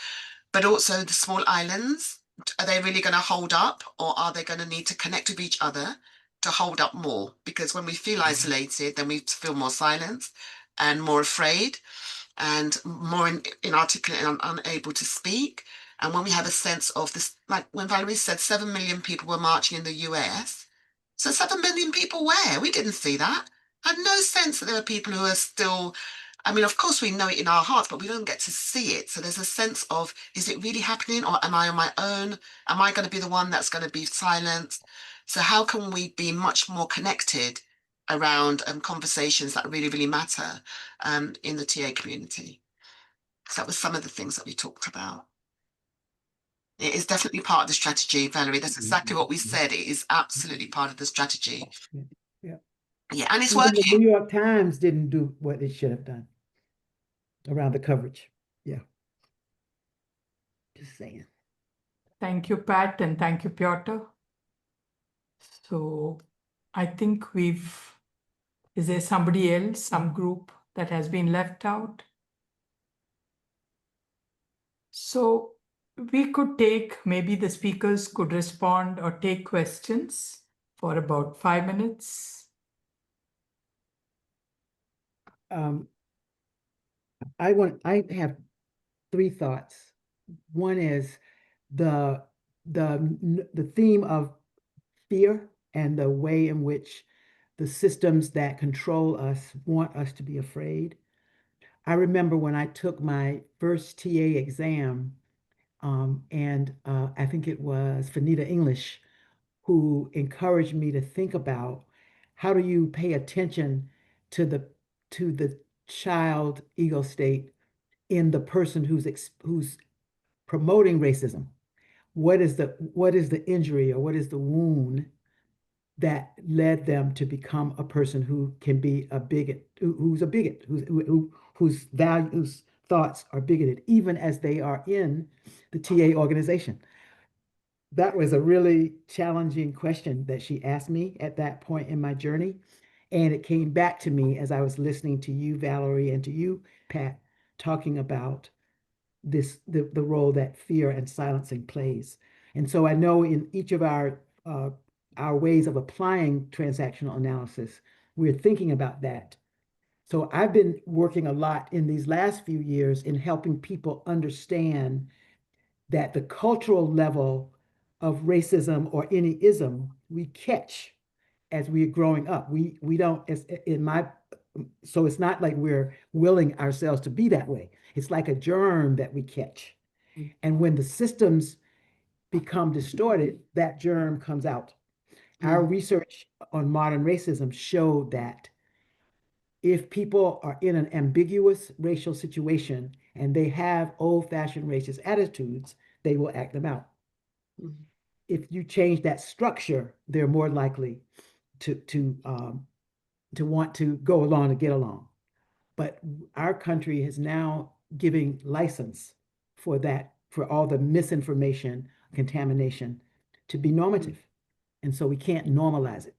but also the small islands. Are they really going to hold up, or are they going to need to connect with each other to hold up more? Because when we feel isolated, then we feel more silent and more afraid and more inarticulate and unable to speak. And when we have a sense of this, like when Valerie said 7 million people were marching in the US, so 7 million people where? We didn't see that. I had no sense that there were people who are still, I mean, of course we know it in our hearts, but we don't get to see it. So there's a sense of, is it really happening, or am I on my own? Am I going to be the one that's going to be silenced? So how can we be much more connected around conversations that really, really matter in the TA community? So that was some of the things that we talked about. It is definitely part of the strategy, Valerie. That's exactly what we said. It is absolutely part of the strategy. Yeah. Yeah, and it's Even working. the New York Times didn't do what it should have done around the coverage. Yeah. Just saying. Thank you, Pat, and thank you, Piotr. So I think is there somebody else, some group that has been left out? So we could maybe the speakers could respond or take questions for about 5 minutes. I have 3 thoughts. One is the theme of fear and the way in which the systems that control us want us to be afraid. I remember when I took my first TA exam, and I think it was Fanita English who encouraged me to think about how do you pay attention to the child ego state in the person who's promoting racism. What is the injury, or what is the wound that led them to become a person who can be a bigot, who's a bigot, whose values, thoughts are bigoted, even as they are in the TA organization? That was a really challenging question that she asked me at that point in my journey. And it came back to me as I was listening to you, Valerie, and to you, Pat, talking about the role that fear and silencing plays. And so I know in each of our ways of applying transactional analysis, we're thinking about that. So I've been working a lot in these last few years in helping people understand that the cultural level of racism or any ism we catch as we're growing up. We don't, so it's not like we're willing ourselves to be that way. It's like a germ that we catch. And when the systems become distorted, that germ comes out. Our research on modern racism showed that if people are in an ambiguous racial situation and they have old-fashioned racist attitudes, they will act them out. If you change that structure, they're more likely to want to go along to get along. But our country is now giving license for that, for all the misinformation, contamination to be normative. And so we can't normalize it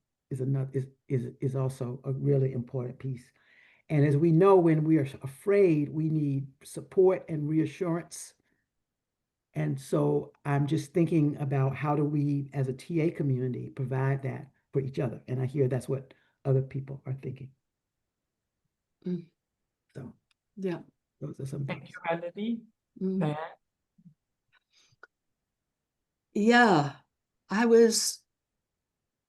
is also a really important piece. And as we know, when we are afraid, we need support and reassurance. And so I'm just thinking about how do we, as a TA community, provide that for each other. And I hear that's what other people are thinking. So yeah, those are some Thank things. you, Valerie. Diane? Yeah, I was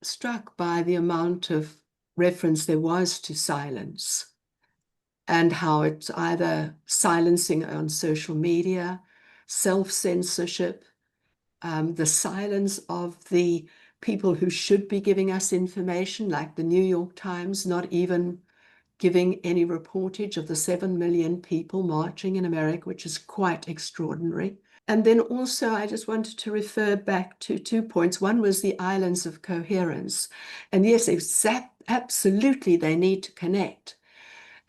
struck by the amount of reference there was to silence and how it's either silencing on social media, self-censorship, the silence of the people who should be giving us information, like the New York Times, not even giving any reportage of the 7 million people marching in America, which is quite extraordinary. And then also, I just wanted to refer back to 2 points. One was the islands of coherence. And yes, absolutely, they need to connect.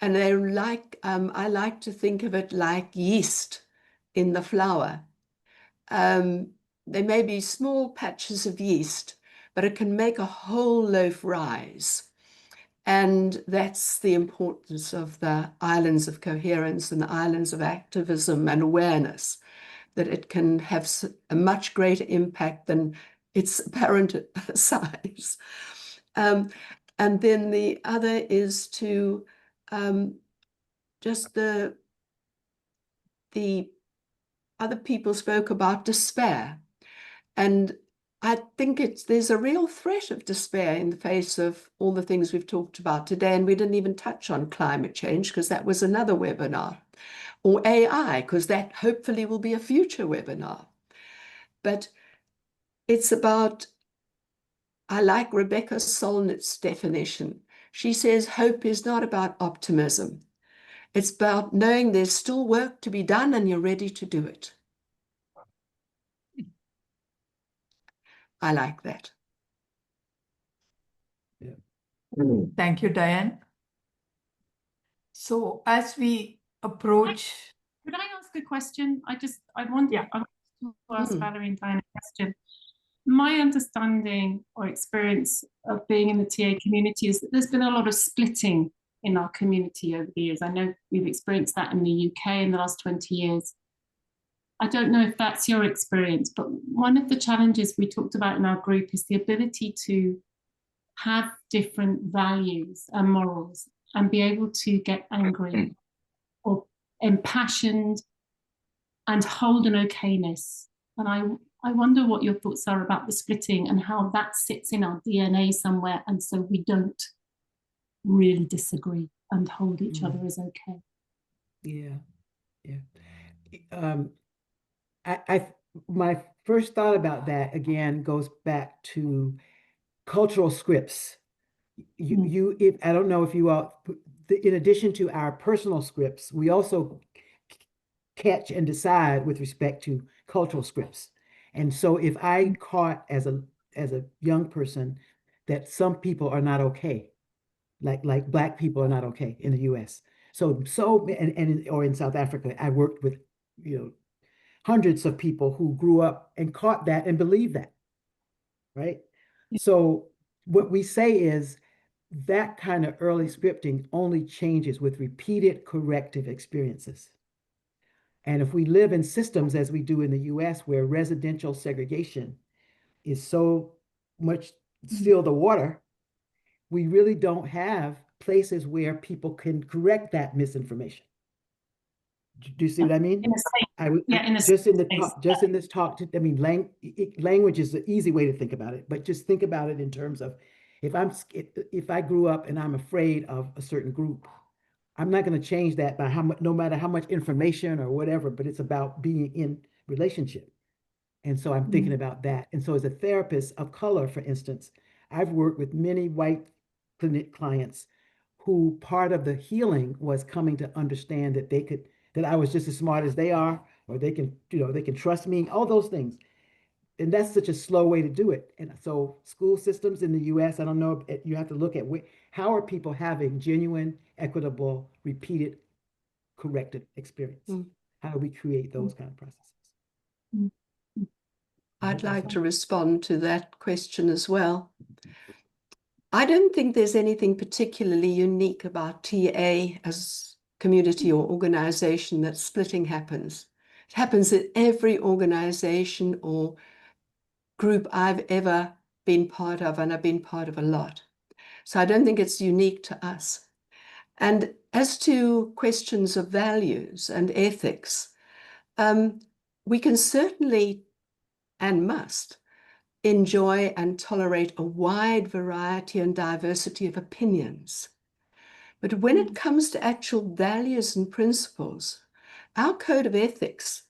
And they're like, I like to think of it like yeast in the flour. They may be small patches of yeast, but it can make a whole loaf rise. And that's the importance of the islands of coherence and the islands of activism and awareness, that it can have a much greater impact than its apparent size. And then the other is to just the other people spoke about despair. And I think there's a real threat of despair in the face of all the things we've talked about today. And we didn't even touch on climate change because that was another webinar, or AI, because that hopefully will be a future webinar. But it's about, I like Rebecca Solnit's definition. She says hope is not about optimism. It's about knowing there's still work to be done and you're ready to do it. I like that. Thank you, Diane. So as we approach... Could I ask a question? I want to ask Valerie and Diane a question. My understanding or experience of being in the TA community is that there's been a lot of splitting in our community over the years. I know we've experienced that in the UK in the last 20 years. I don't know if that's your experience, but one of the challenges we talked about in our group is the ability to have different values and morals and be able to get angry or impassioned and hold an okayness. And I wonder what your thoughts are about the splitting and how that sits in our DNA somewhere, and so we don't really disagree and hold each other as okay. My first thought about that again goes back to cultural scripts. I don't know if you all, in addition to our personal scripts, we also catch and decide with respect to cultural scripts. And so if I caught as a young person that some people are not okay, like Black people are not okay in the US. Or in South Africa, I worked with, hundreds of people who grew up and caught that and believed that, right? So what we say is that kind of early scripting only changes with repeated corrective experiences. And if we live in systems as we do in the US, where residential segregation is so much still the water, we really don't have places where people can correct that misinformation. Do you see what I mean? Just in this talk, language is the easy way to think about it, but just think about it in terms of if I grew up and I'm afraid of a certain group, I'm not going to change that by no matter how much information or whatever, but it's about being in relationship. And so I'm thinking about that. And so as a therapist of color, for instance, I've worked with many white clients who part of the healing was coming to understand that I was just as smart as they are, or they can trust me, all those things. And that's such a slow way to do it. And so school systems in the US, I don't know, you have to look at how are people having genuine, equitable, repeated, corrected experience? How do we create those kind of processes? I'd like to respond to that question as well. I don't think there's anything particularly unique about TA as community or organization that splitting happens. It happens in every organization or group I've ever been part of, and I've been part of a lot. So I don't think it's unique to us. And as to questions of values and ethics, we can certainly and must enjoy and tolerate a wide variety and diversity of opinions. But when it comes to actual values and principles, our code of ethics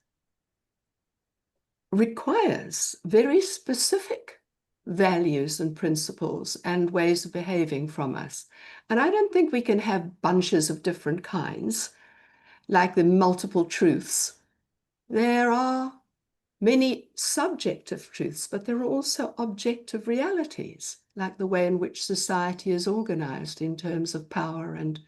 requires very specific values and principles and ways of behaving from us. And I don't think we can have bunches of different kinds, like the multiple truths. There are many subjective truths, but there are also objective realities, like the way in which society is organized in terms of power and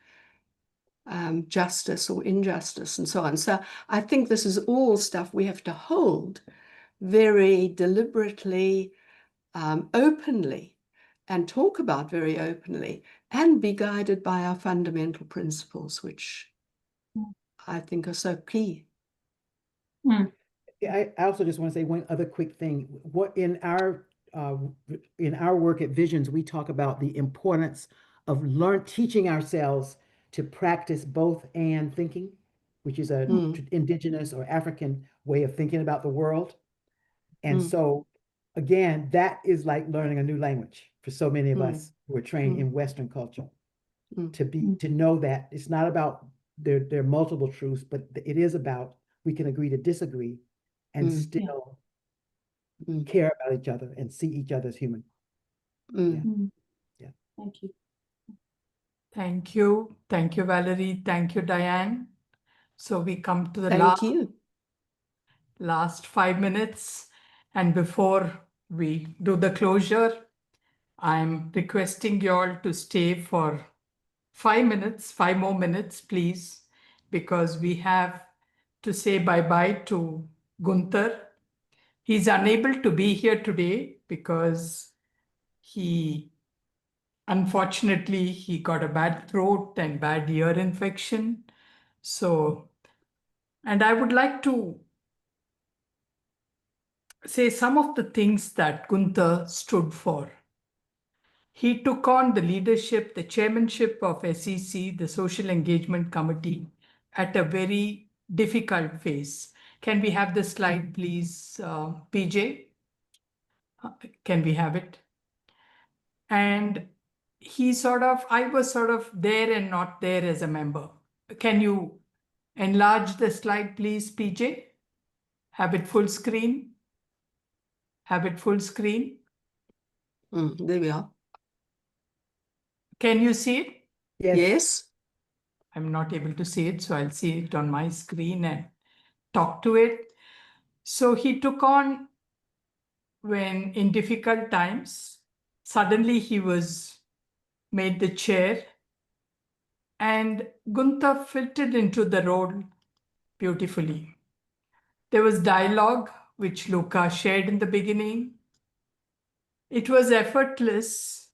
justice or injustice and so on. So I think this is all stuff we have to hold very deliberately, openly, and talk about very openly, and be guided by our fundamental principles, which I think are so key. I also just want to say one other quick thing. What in our work at Visions, we talk about the importance of teaching ourselves to practice both and thinking, which is an indigenous or African way of thinking about the world. And so, again, that is like learning a new language for so many of us who are trained in Western culture. To know that it's not about there are multiple truths, but it is about we can agree to disagree and still care about each other and see each other as human. Yeah. Thank you. Thank you. Thank you, Valerie. Thank you, Diane. So we come to the last 5 minutes. And before we do the closure, I'm requesting you all to stay for 5 minutes, 5 more minutes, please, because we have to say bye-bye to Gunther. He's unable to be here today because unfortunately, he got a bad throat and bad ear infection. So, and I would like to say some of the things that Gunther stood for. He took on the leadership, the chairmanship of SEC, the Social Engagement Committee, at a very difficult phase. Can we have the slide, please, PJ? Can we have it? And I was sort of there and not there as a member. Can you enlarge the slide, please, PJ? Have it full screen. Have it full screen. There we are. Can you see it? Yes. I'm not able to see it, so I'll see it on my screen and talk to it. So he took on when in difficult times, suddenly he was made the chair, and Gunther fitted into the role beautifully. There was dialogue, which Luca shared in the beginning. It was effortless,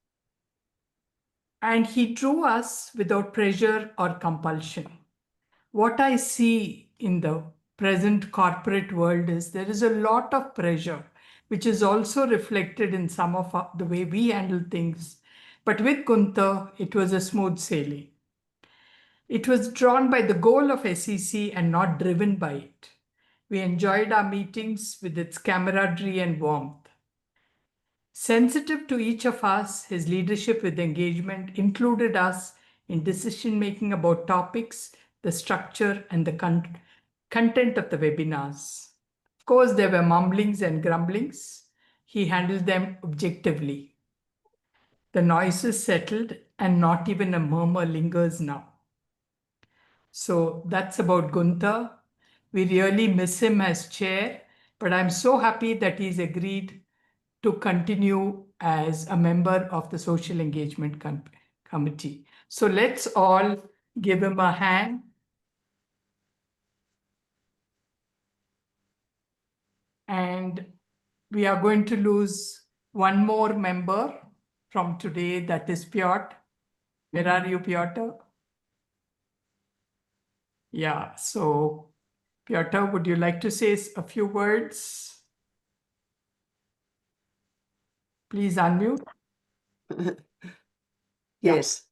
and he drew us without pressure or compulsion. What I see in the present corporate world is there is a lot of pressure, which is also reflected in some of the way we handle things. But with Gunther, it was a smooth sailing. It was drawn by the goal of SEC and not driven by it. We enjoyed our meetings with its camaraderie and warmth. Sensitive to each of us, his leadership with engagement included us in decision-making about topics, the structure, and the content of the webinars. Of course, there were mumblings and grumblings. He handled them objectively. The noises settled, and not even a murmur lingers now. So that's about Gunther. We really miss him as chair, but I'm so happy that he's agreed to continue as a member of the Social Engagement Committee. So let's all give him a hand. And we are going to lose one more member from today, that is Piotr. Where are you, Piotr? Yeah, so Piotr, would you like to say a few words? Please unmute. Yes.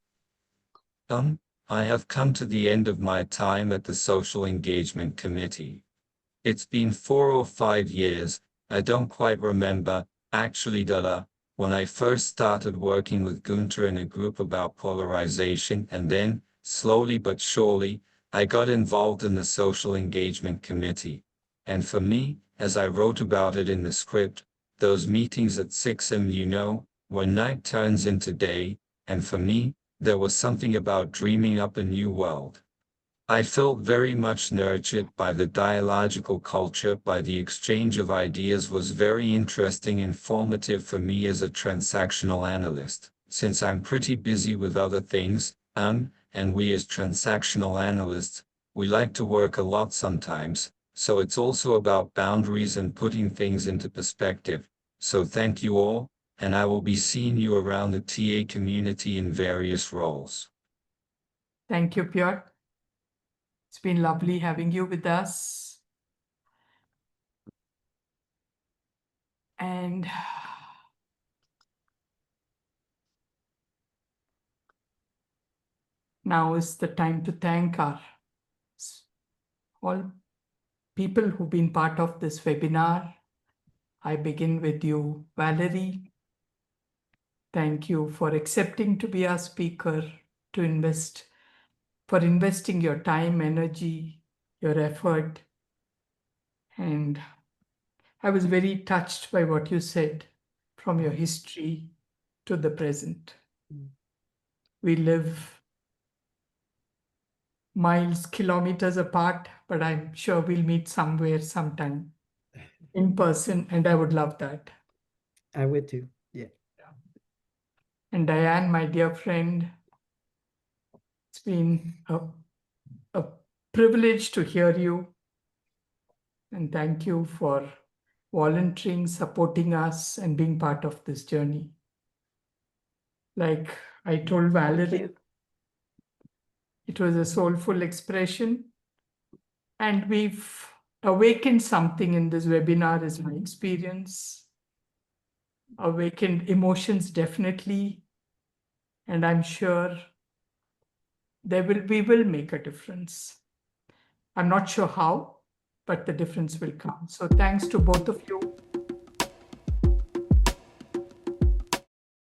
I have come to the end of my time at the Social Engagement Committee. It's been 4 or 5 years, I don't quite remember, actually, when I first started working with Gunther in a group about polarization, and then, slowly but surely, I got involved in the Social Engagement Committee. And for me, as I wrote about it in the script, those meetings at 6 a.m., when night turns into day, and for me, there was something about dreaming up a new world. I felt very much nurtured by the dialogical culture, by the exchange of ideas was very interesting and formative for me as a transactional analyst, since I'm pretty busy with other things, and we as transactional analysts, we like to work a lot sometimes, so it's also about boundaries and putting things into perspective. So thank you all, and I will be seeing you around the TA community in various roles. Thank you, Piotr. It's been lovely having you with us. And now is the time to thank all people who've been part of this webinar. I begin with you, Valerie. Thank you for accepting to be our speaker, for investing your time, energy, your effort. And I was very touched by what you said, from your history to the present. We live miles, kilometers apart, but I'm sure we'll meet somewhere, sometime in person, and I would love that. I would too. Yeah. And Diane, my dear friend, it's been a privilege to hear you. And thank you for volunteering, supporting us, and being part of this journey. Like I told Valerie, it was a soulful expression. And we've awakened something in this webinar, is my experience. Awakened emotions, definitely. And I'm sure we will make a difference. I'm not sure how, but the difference will come. So thanks to both of you.